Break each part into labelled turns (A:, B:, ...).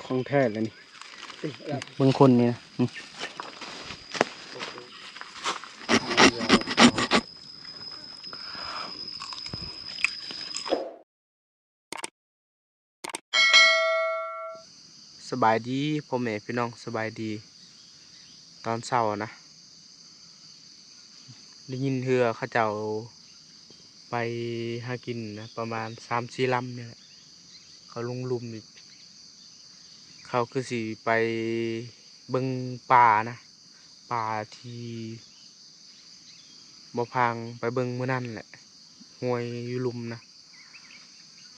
A: ของแท้เลยนี่
B: บางคนเนี่ยสบายดีพ่อแม่พี่น้องสบายดีตอนเช้านะได้ยินเรือเขาเจ้าไปหากินนะประมาณ3-4 ลำเนี่ยแหละเขาลงลุมอีกเขาคือสิไปเบิ่งป่านะป่าที่บ่พังไปเบิ่งมื้อนั้นแหละห้วยอยู่ลุมนะ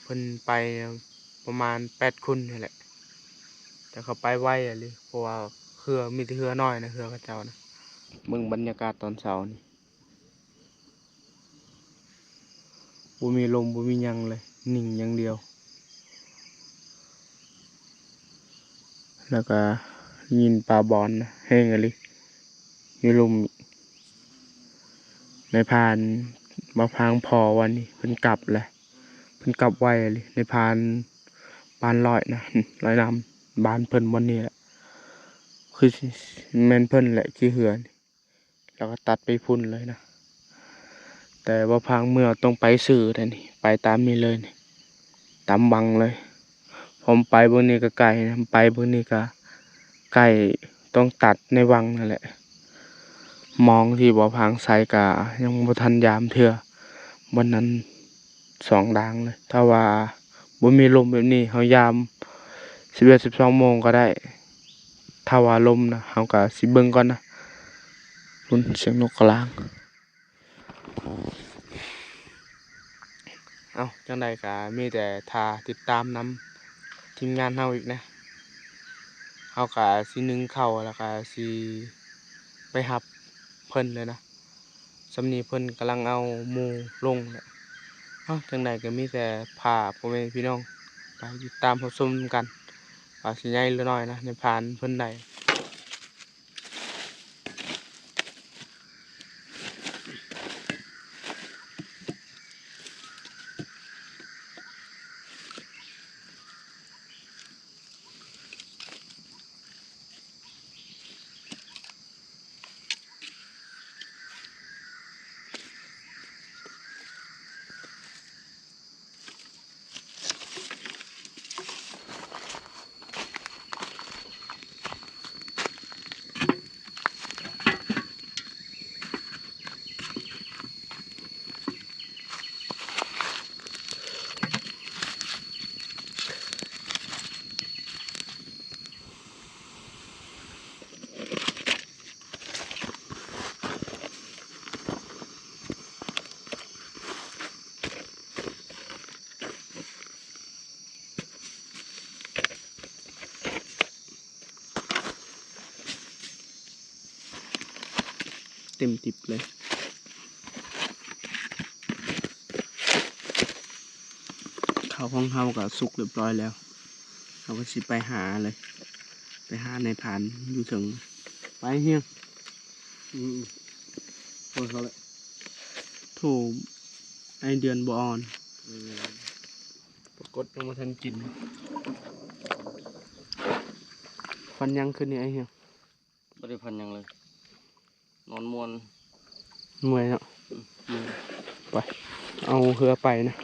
B: เพิ่นไปประมาณ8 คนนี่แหละแต่เขาไปไวอะเลยเพราะว่าเรือมีแต่เรือน้อยนะเรือเขาเจ้านะเบิ่งบรรยากาศตอนเช้านี่บ่มีลมบ่มีหยังเลยนิ่งอย่างเดียวแล้วก็ยินปลาบอนนะแห้งอะลิอยู่ลุมในพานมาพังพอวันนี้เพิ่นกลับแหละเพิ่นกลับไวอะลิในพานบานลอยนะลอยน้ำบานเพิ่นวันนี้แหละคือแม่นเพิ่นแหละขี้เหือนแล้วก็ตัดไปพุ่นเลยนะแต่ว่าพังเมื่อต้องไปสื่อแต่นี่ไปตามนี้เลยนี่ตามบังเลยผมไปเบื้องนี้ก็ไกลนะไปเบื้องนี้ก็ใกล้ต้องตัดในวังนั่นแหละมองที่บ่อพังใส่กะยังบ่ทันยามเถื่อวันนั้น2 ด่างเลยถ้าว่าบ่มีลมแบบนี้เฮายาม11-12 โมงก็ได้ถ้าว่าลมนะเฮาก็สิเบิ่งก่อนนะรุ่นเสียงนกกระลางจังใดก็มีแต่ท่าติดตามนำทีมงานเฮาอีกนะเฮาก็สินึ่งข้าวแล้วก็สิไปรับเพิ่นเลยนะสำนี้เพิ่นกำลังเอาหมู่ลงแหละจังใดก็มีแต่พาพ่อแม่พี่น้องไปติดตามรับชมกันว่าสิใหญ่หรือน้อยนะในพานเพิ่นใดเต็มติบเลยข้าวของเฮาก็สุกเรียบร้อยแล้วเฮาก็สิไปหาเลยไปหาในพานอยู่ถึงไปเฮียง
A: คนเขาเลย
B: โถไอเดือนบ่ออนปรากฏยังบ่ทันกินฟันยังขึ้นนี่ไอเฮียง
A: ไม่ได้พันยังเลยนอนมวน
B: เมื่อยเนาะไปเอาเรือไปนะ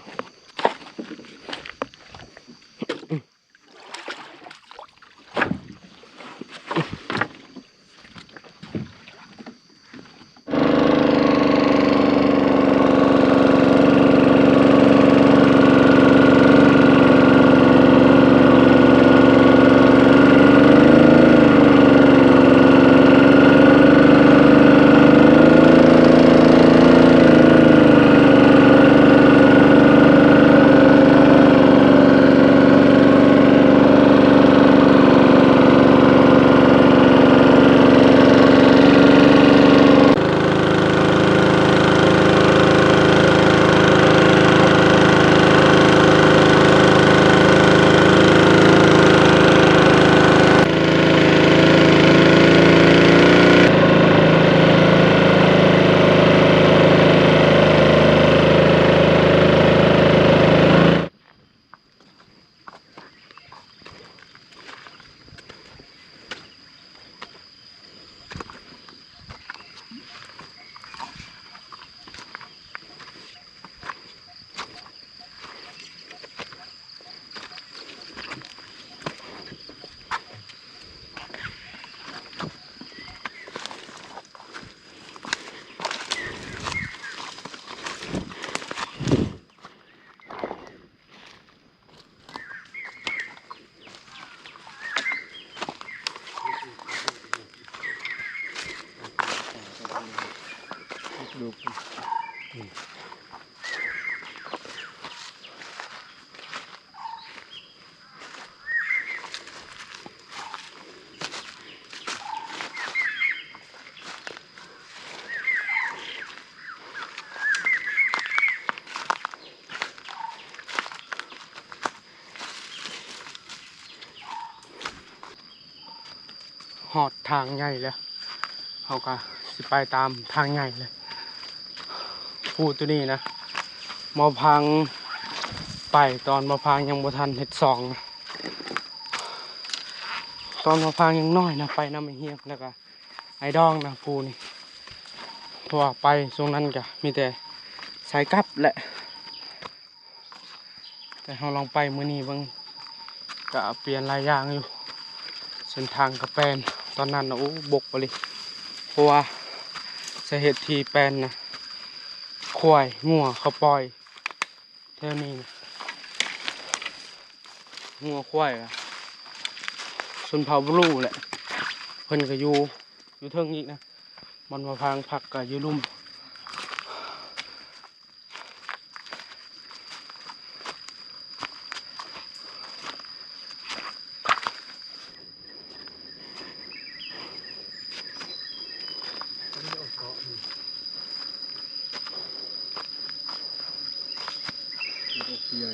A: ดู
B: หอดทางใหญ่แล้วเขาก็สิไปตามทางใหญ่เลยพูดตัวนี้นะมาพังไปตอนมาพังยังบ่ทันเฮ็ดสองนะตอนมาพังยังน้อยนะไปน้ำไม่เฮียบแล้วก็ไอ้ดองนะพูนี่เพราะว่าไปช่วงนั้นก็มีแต่สายกลับแหละแต่เราลองไปมื้อนี้เบิ่งก็เปลี่ยนหลายอย่างอยู่เส้นทางกับแปลนตอนนั้นนะโอ้บกไปเลยเพราะว่าสาเหตุที่แปลนนะควายงัวเขาปล่อยเท่านี้นะงัวควายอะชนเผ่าบลูแหละเพิ่นก็อยู่เทิงอีกนะมันมาพังผักก็อยู่ลุ่ม
A: ใหญ่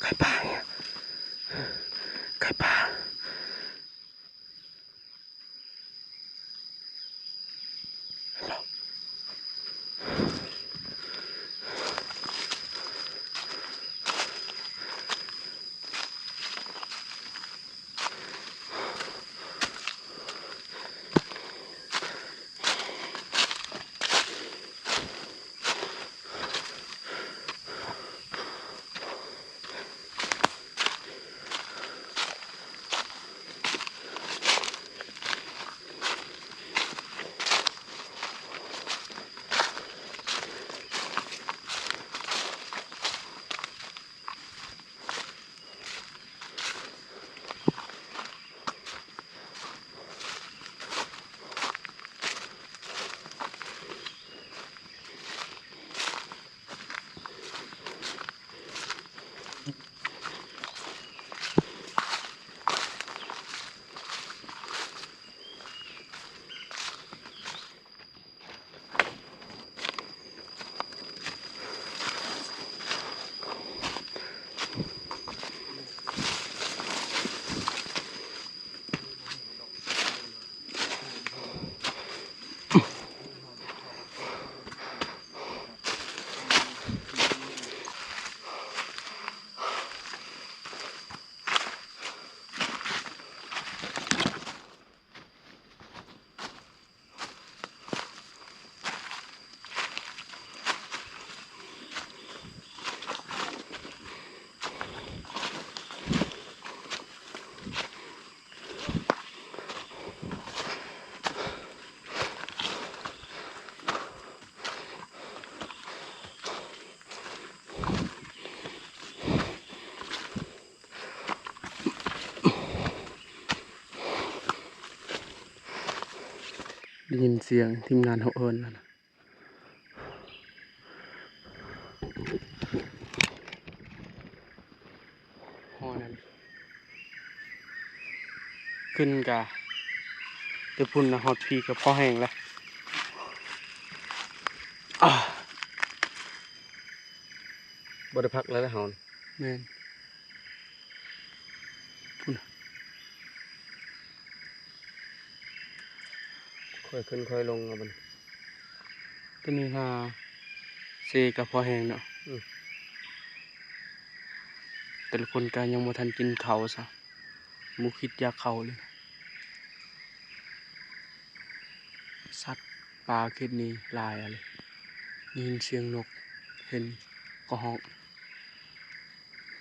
B: ไก่ป่าไก่ป่าได้ยินเสียงทีมงานเขาเอิญแล้วนะฮอนั้นขึ้นกะเดี๋ยวพุ่นนะฮอตพีกับพ่อแห้งแล้วอ่า
A: บ่ได้พักแล้วนะเฮา
B: แม่น
A: ค่อยขึ้นค่อยลงเอามัน
B: ตัวนี้ฮาเซกับพ่อแห้งเนาะแต่ละคนก็ยังบ่ทันกินเขาวซะหมูคิดอยากเขาเลยสัตว์ ปลาเข็ดนี้หลายอะไรได้ยินเสียงนกเห็นก็ฮ้อง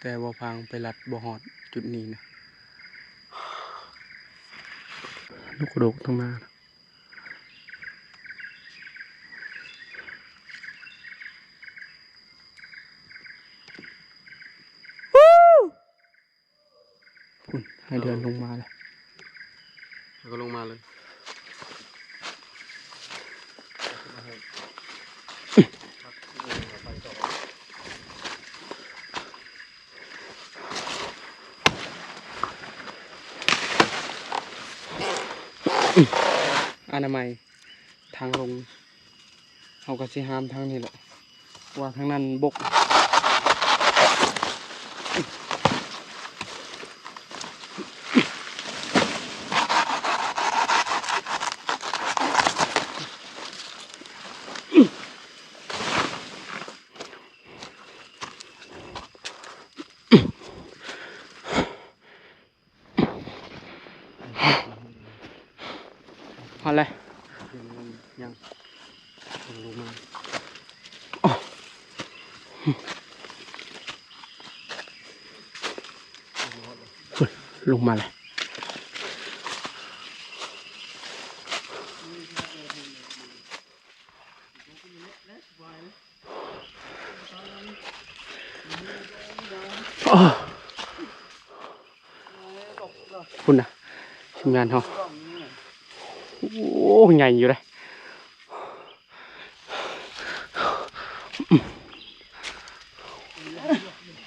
B: แต่บ่พังไปลัดบ่ฮอดจุดนี้นะนกกระดกทั้งนั้นพุ่นให้เดินลงมาเลย
A: แล้วก็ลงมาเลย
B: อนามัยทางลงเขาก็สิห้ามทางนี้แหละว่าทางนั้นบกอะไร
A: ยังลงมา
B: ลงมาเลยคุณนะทีมงานเขาโอ้ใหญ่อยู่เลย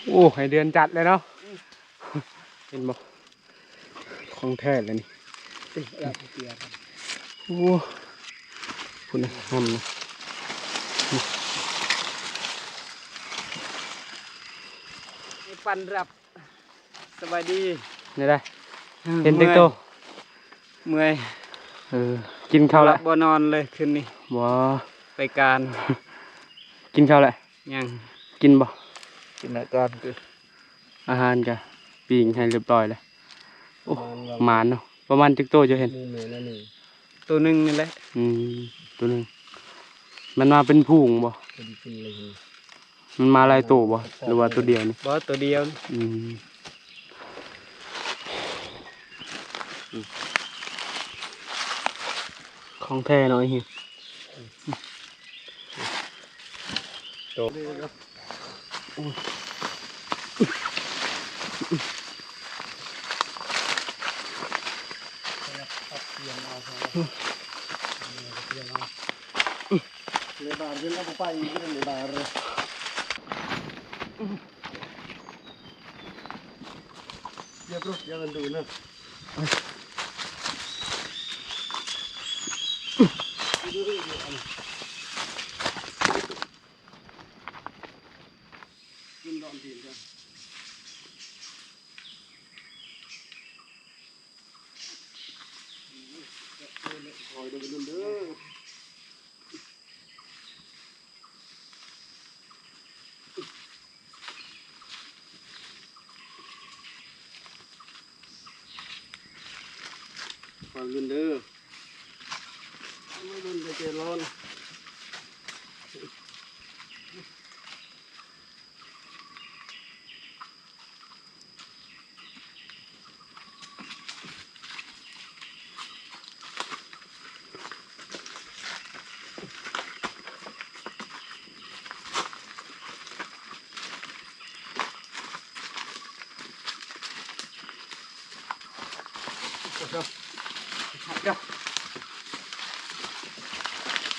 B: โอ้ให้เดือนจัดเลยเนาะเห็นบ่ของแท้เลยนี่โอ้คุณนะทำนะปันรับสบายดีนี่ได้เห็นติ๊กโตเมื่อยกินข้าวแล้วบ่นอนเลยคืนนี้บ่ไปการกินข้าวแล้วยังกินบ่กินแล้วก่อนคืออาหารกะปิ้งให้เรียบร้อยเลยโอ้หมานเนาะประมาณติ๊กโตจะเห็นตัวหนึ่งนี่แหละตัวหนึ่งมันมาเป็นพุงบ่มันมาหลายตัวบ่หรือว่าตัวเดียวนี่บ่ตัวเดียวของแท้หน่อยเฮียโต
A: lebar din ako pa ingin lebar ya bro jangan dulu nah Còn luôn đưa luôn để chơi lon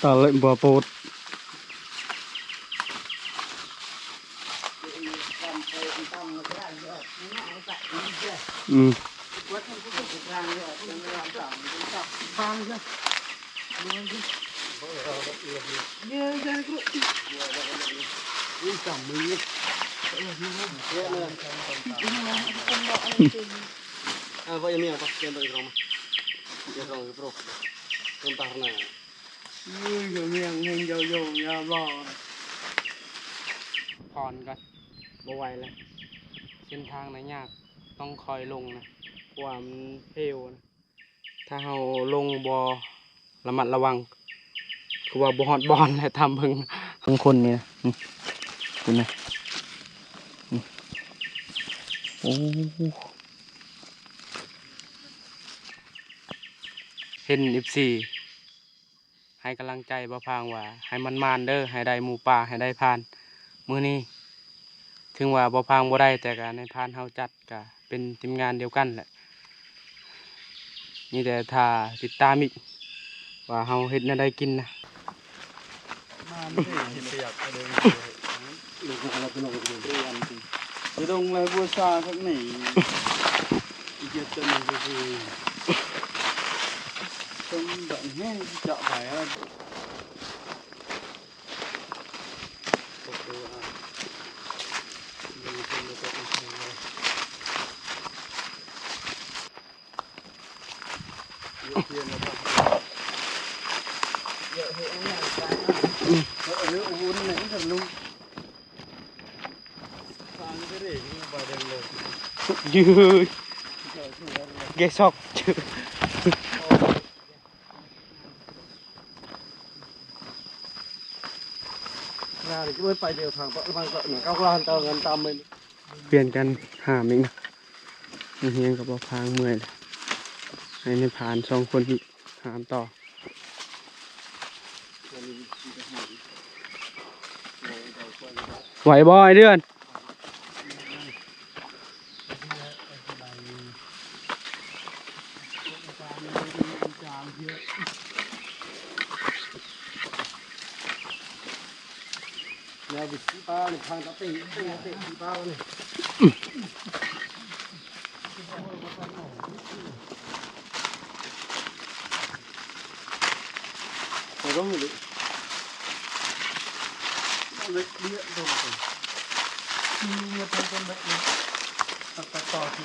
B: tao lệnh bò bột
A: Apa ini apa? Yang dari rumah. Yang dari bro. Kontar na.
B: อยู่เมียงเฮงโยโย่ยาบ่ผ่อนกันบ่ไหวเลยเส้นทางไหนยากต้องคอยลงนะเพราะว่ามันเพลวนะถ้าเราลงบ่ระมัดระวัง คือว่าบ่ฮอดบอลแหละทำเพิ่งคนนี่นะคุณนะโอ้เห็น14ให้กำลังใจบ่พางว่าให้มันมานเด้อให้ได้หมูป่าให้ได้พานมื้อนี้ถึงว่าบ่พางบ่ได้แต่ก็ในพานเฮาจัดก็เป็นทีมงานเดียวกันแหละนี่แต่ถ้าติดตามอีกว่าเฮาเฮ็ดแนวใดกินนะ
A: มาไม่ได้เปียกเลยลูกเราเป็นลูกเรียนจริงจะต้องเลยบัวซาข้างในอีกจะมันก็คือต้องแบบแห้งเจาะไปอ่ะโอเคอ่ะดูเป็นตัวเองเลยเยอะเพียงนะครับเยอะเฮียเนี่ยใจนะเนื้อวุ้นไหนกับลุงฟังก็ได้ที่บาเดนเลย
B: ยืดเกซอก
A: งานก็ไม่ไปเดียวทางบางก็เหนือก้าวกลานต่อกันตามไป
B: เปลี่ยนกันหามอีกนะเฮียงกับบ่พางเมื่อยเลยให้ในผ่าน2คนอีกหามต่อไหวบ่ไอเดือน
A: nhà vịt xí ba này thằng đã tỉ xí ba này rồi đó người đấy điện rồi nhưng mà con bệnh này tập tỏ thì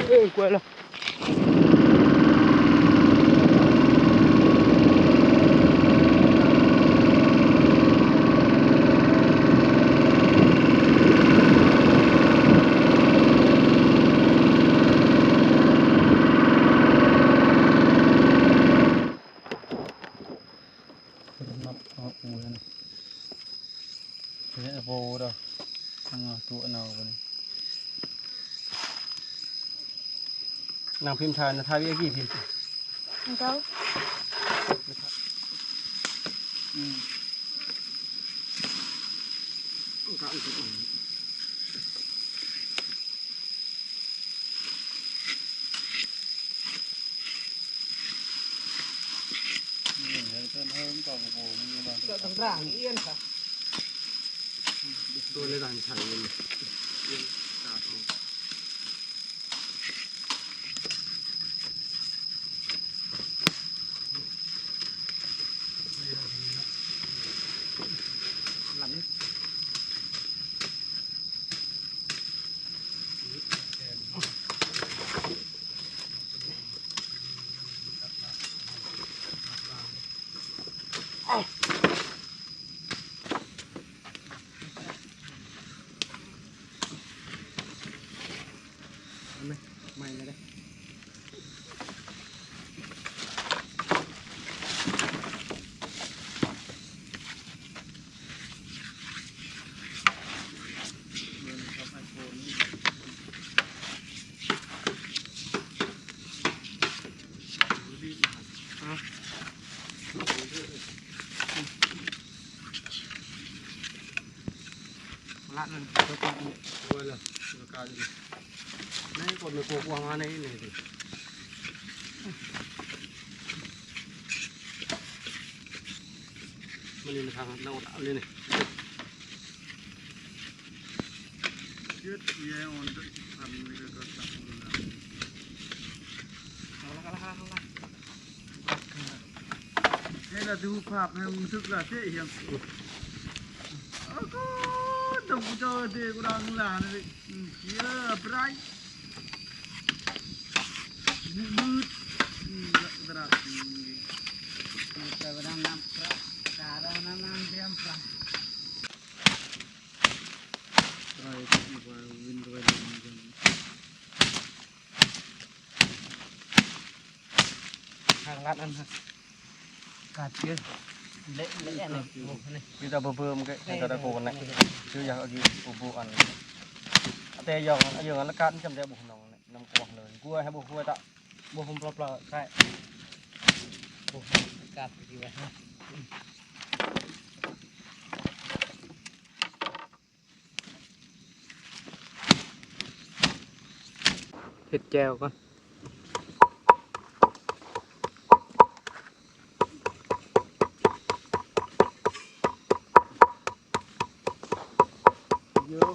A: rồi
B: quên rồi
A: thế vô đâu thằng tụi nào vậy nàng phim thàn là thay cái gì phim
C: đâu
A: tầng rạng yên hả tôi lên đàn chảy yên lắm mày này đây lát lên cho con quên là ca gì này còn được cuộc quăng này này thì mình lên thằng đâu tạo lên này ชุดเยี่ยมuntukทำนี่ก็ตัดให้เราดูภาพให้มันสึกละเสียเหี้ยก็ต้องเจอเด็กเราหลานเลยเยอะไปมืดตราแต่ว่าน้ำปลาการน้ำเดียมปลาไปที่ว่าวินด้วยทางลัดนั่นฮะกาดเชื้อเละนี่มีแต่เบิ่มๆcáiตะโกนnày chứ giờ ở bu ănแต่ยองละกันจำได้บุกน้องเนี่ยน้ำกวางเลยกลัวให้บุกกลัวตะบุกผมเปล่าๆใช่บุกกาดดีไว้เห็ดแก้วก่อนเยอะ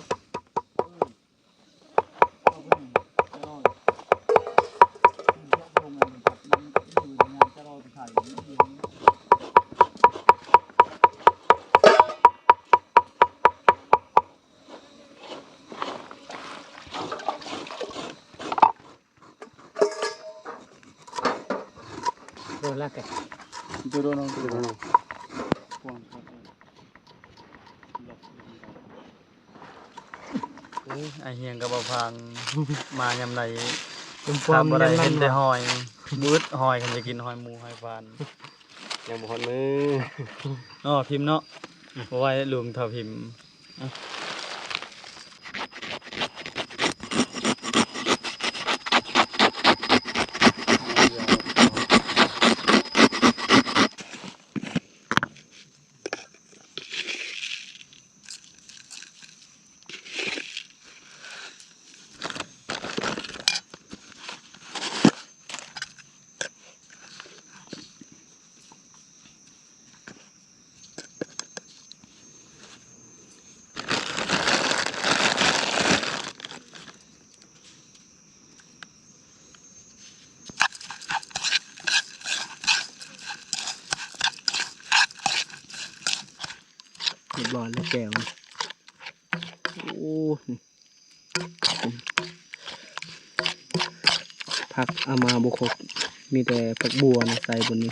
A: โดนละแกโดนไอเฮียงกับบพังมายำไรทำอะไรเห็นแต่หอยมืดหอยกันจะกินหอยหมูหอยฟานยังบ่ฮอดมืออ๋อพิมพ์เนาะบ่ไว้รวมเท่าพิมพ์เรียบร้อยแล้วแก้วโอ้ผักเอามาบุคคลมีแต่ผักบัวนะใส่บนนี้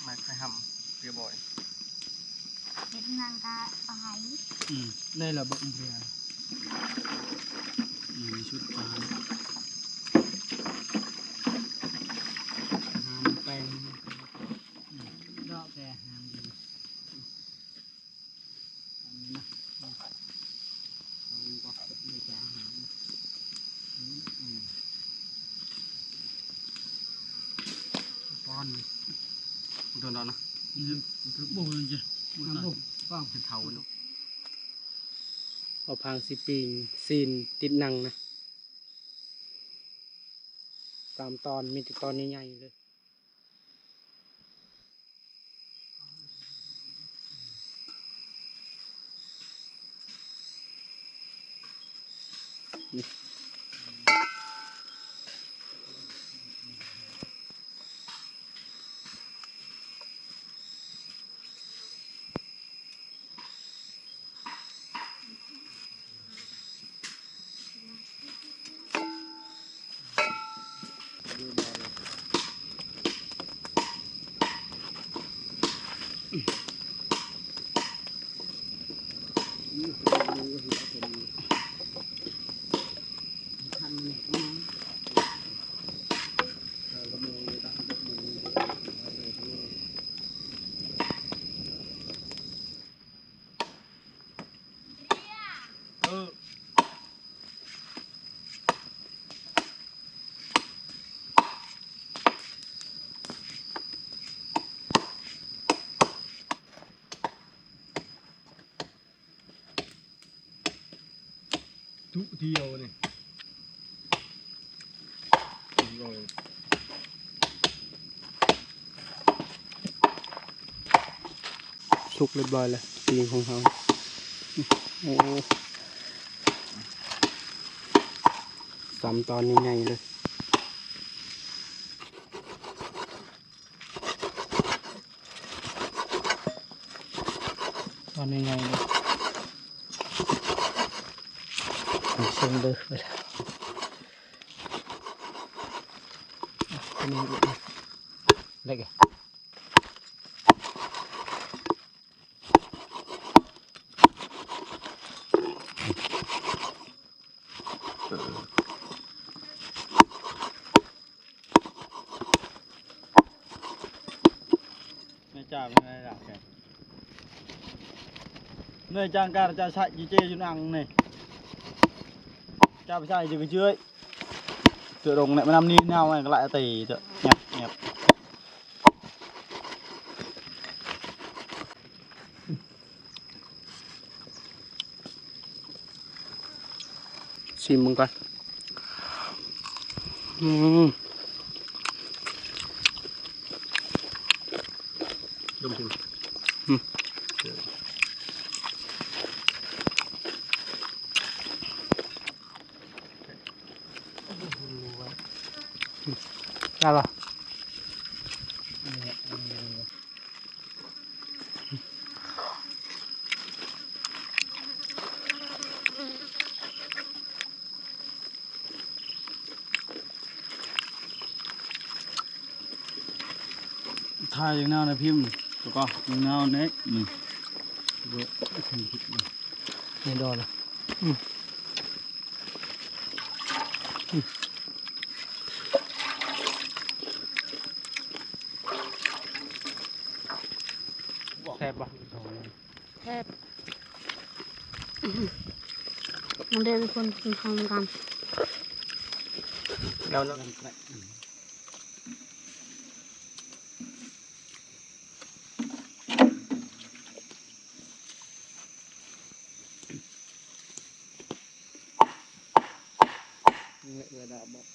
A: ไม่เคยทำเรียบร้อย
C: เด็กนางกาไป
A: ได้ระบบเรียนมีชุดการหามแป้งดอกแกหามดีอันนี้นะเอาก็มีการหามป้อนโดนแล้วนะคือโบนจ้ะโบป้องเป็นเถาเนาะเอาพังสิปิงซีนติดนังนะตามตอนมีแต่ตอนใหญ่ๆเลยทุกเดียวเนี่ย
B: สุกเรียบร้อยแล้วปีงของเขาโอ้สามตอนนี้ไงเลยตอนนี้ไงเลยเชิงเบอร์ไปแล้วตัวนี้เล็ก
A: ไม่จ่าไม่ได้หลักแกเนื่อยจังการจะใช้ยีเจยุนังนี่จะไปใช้จะไปเชื่อเสือดงเนี่ยมันนำนี่เน่าไงก็lạiตีเถอะเงียบเงียบ
B: ชิมมึงก่อน
A: ดมชิม
B: ได้ป่ะ
A: ทายอย่างน่านะพิมพ์ถูกป่ะอย่างน่าเน็กนี่เยอะ
B: ไม่โดนเลยแซ่บป่ะ
C: แทบมันได้เป็นคนกินข้าวกัน
B: แล้วนะเวลาบอก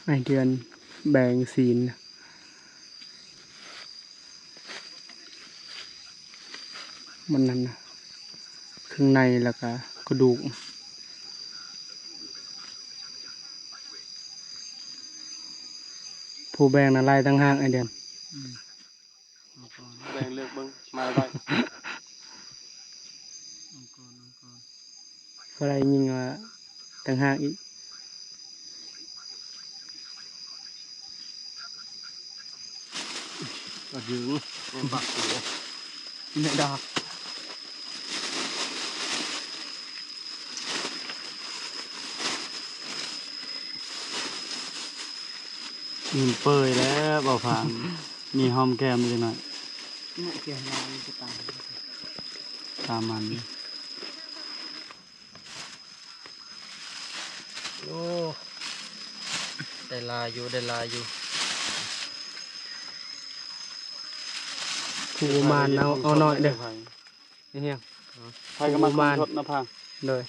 B: ไอเดือนแบ่งซีนมันนั่นนะข้างในแล้วก็กระดูกผู้แบ่งน่ะไล่ตั้งห้างไอเดือน
A: แบ่งเลือกเบิ้งมาแล้ว
B: ก็ได้ยิงว่าตั้งห้างอีก
A: ก็ยืงมันปักหัว
B: ไม่ดอก
A: เปื่อยแล้วเบาผ่านมีหอมแก้มเลยหน่อย
B: ไม่เกี่ยวกับมันจะตาย
A: ตามมัน
B: โอ้ได้ลายอยู่ได้ลายอยู่ผู้มานเอาหน่อยเด้อนี่เฮีย
A: ไฟก็มาชดนะพัง
B: เลย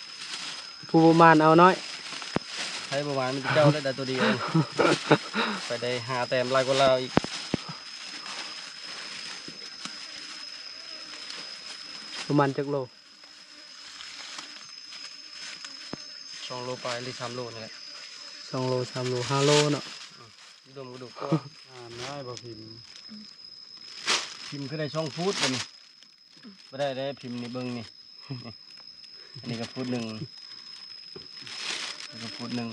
B: ผู้มานเอาน้อย
A: ไฟประมาณมันจะเจ้าได้ตัวเดียวไปได้หาแต้มลายกว่าเราอีก
B: ประมาณจักโล
A: 2 โลไปหรือ3 โลนี่แหละ
B: 2 โล 3 โล 5 โลเนาะ
A: ดมกระดูกก็ได้บ่พิมพ์ก็ได้2 ฟุตเลยไม่ได้พิมพ์นี่เบิ้งนี่อันนี้ก็ฟุตหนึ่งนี่ก็ฟุตหนึ่ง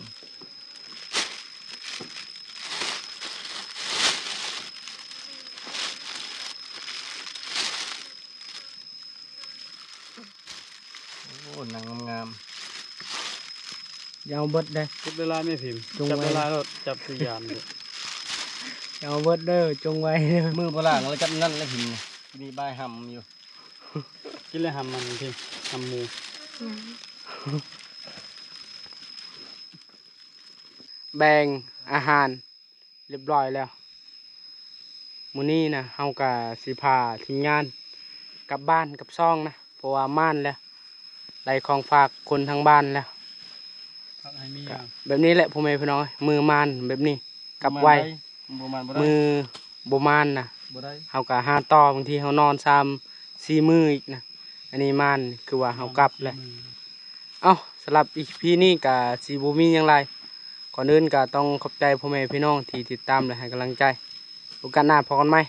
A: โอ้หนังงาม
B: อย่าเอาเบิดได้
A: จับเวลาไม่พิมพ์
B: จง
A: จับ
B: ไว้
A: เวลาเราจับสี่ยามเลย
B: อย่าเอาเบิดเด้อจงไว้เด้อ
A: มือโบราณเราจับนั่นแล้วพิมพ์มีใบหำอยู่กินเลยหำมันพิมพ์หำหมู
B: แบ่งอาหารเรียบร้อยแล้วมื้อนี้นะเฮาก็สิพาทีมงานกลับบ้านกับซ่องนะเพราะว่าม่านแล้วได้ของฝากคนทางบ้านแล้ว
A: พักให้มี
B: ก็แบบนี้แหละพ่อแม่พี่น้องมือม่านแบบนี้กลับไว
A: บ่มันบ่ได้
B: มือบ่ม่านนะ
A: บ่ได้
B: เฮาก็หาต่อบางทีเฮานอน3-4มื้ออีกนะอันนี้ม่านคือว่าเฮากลับแล้ว เอ้าสำหรับอีพีนี้ก็สิบ่มีหยังไรก่อนอื่นก็ต้องขอบใจพ่อแม่พี่น้องที่ติดตามและให้กำลังใจโอกาสหน้าพบกันใหม่